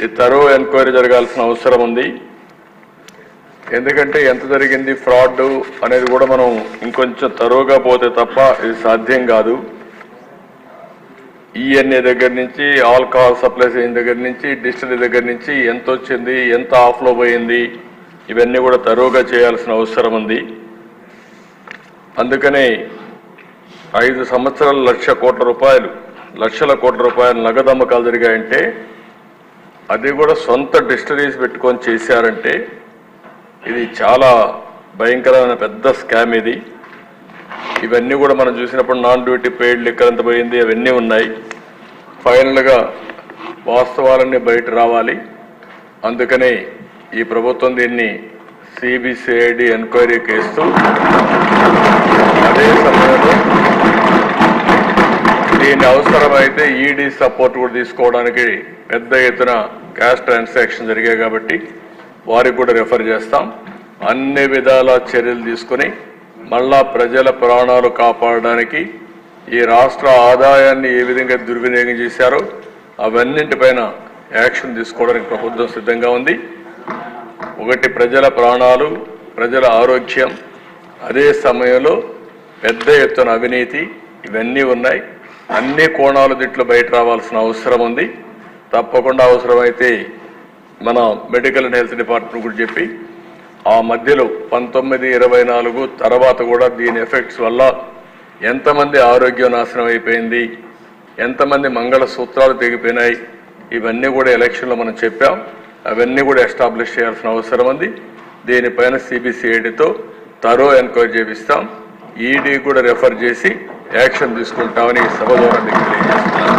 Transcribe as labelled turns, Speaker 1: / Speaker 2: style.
Speaker 1: ఈ తరో ఎంక్వైరీ జరగాల్సిన అవసరం ఉంది. ఎందుకంటే ఎంత జరిగింది ఫ్రాడ్ అనేది కూడా మనం ఇంకొంచెం తరోగా పోతే తప్ప ఇది సాధ్యం కాదు. ఈఎన్ఏ దగ్గర నుంచి ఆల్కహాల్ సప్లై చేయని దగ్గర నుంచి డిస్టిలరీ దగ్గర నుంచి ఎంత వచ్చింది, ఎంత ఆఫ్లో పోయింది, ఇవన్నీ కూడా తరోగా చేయాల్సిన అవసరం ఉంది. అందుకనే 5 సంవత్సరాలు లక్షల కోట్ల రూపాయలు నగదు అమ్మకాలు జరిగాయంటే అది కూడా సొంత డిస్టిలరీస్ పెట్టుకొని చేశారంటే ఇది చాలా భయంకరమైన పెద్ద స్కామ్ ఇది. ఇవన్నీ కూడా మనం చూసినప్పుడు నాన్ డ్యూటీ పెయిడ్ లిక్కర్ ఎంత పోయింది అవన్నీ ఉన్నాయి. ఫైనల్గా వాస్తవాలన్నీ బయట రావాలి. అందుకనే ఈ ప్రభుత్వం దీన్ని సిబిసిఐడి ఎంక్వైరీకి ఇస్తూ అదే సమయంలో దీన్ని అవసరమైతే ఈడీ సపోర్ట్ కూడా తీసుకోవడానికి పెద్ద ఎత్తున క్యాష్ ట్రాన్సాక్షన్ జరిగాయి కాబట్టి వారికి కూడా రెఫర్ చేస్తాం. అన్ని విధాల చర్యలు తీసుకుని మళ్ళా ప్రజల ప్రాణాలు కాపాడడానికి ఈ రాష్ట్ర ఆదాయాన్ని ఏ విధంగా దుర్వినియోగం చేశారో అవన్నింటిపైన యాక్షన్ తీసుకోవడానికి ప్రభుత్వం సిద్ధంగా ఉంది. ఒకటి ప్రజల ప్రాణాలు, ప్రజల ఆరోగ్యం, అదే సమయంలో పెద్ద ఎత్తున అవినీతి ఇవన్నీ ఉన్నాయి. అన్ని కోణాలు దీంట్లో బయట రావాల్సిన అవసరం ఉంది. తప్పకుండా అవసరమైతే మన మెడికల్ అండ్ హెల్త్ డిపార్ట్మెంట్ కూడా చెప్పి ఆ మధ్యలో 1924 తర్వాత కూడా దీని ఎఫెక్ట్స్ వల్ల ఎంతమంది ఆరోగ్యం నాశనం అయిపోయింది, ఎంతమంది మంగళసూత్రాలు తెగిపోయినాయి, ఇవన్నీ కూడా ఎలక్షన్లో మనం చెప్పాం. అవన్నీ కూడా ఎస్టాబ్లిష్ చేయాల్సిన అవసరం ఉంది. దీనిపైన సిబిసిఐడితో తరో ఎంక్వైరీ చేపిస్తాం. ఈడీ కూడా రెఫర్ చేసి యాక్షన్ తీసుకుంటామని సభ ద్వారా మీకు తెలియజేస్తాం.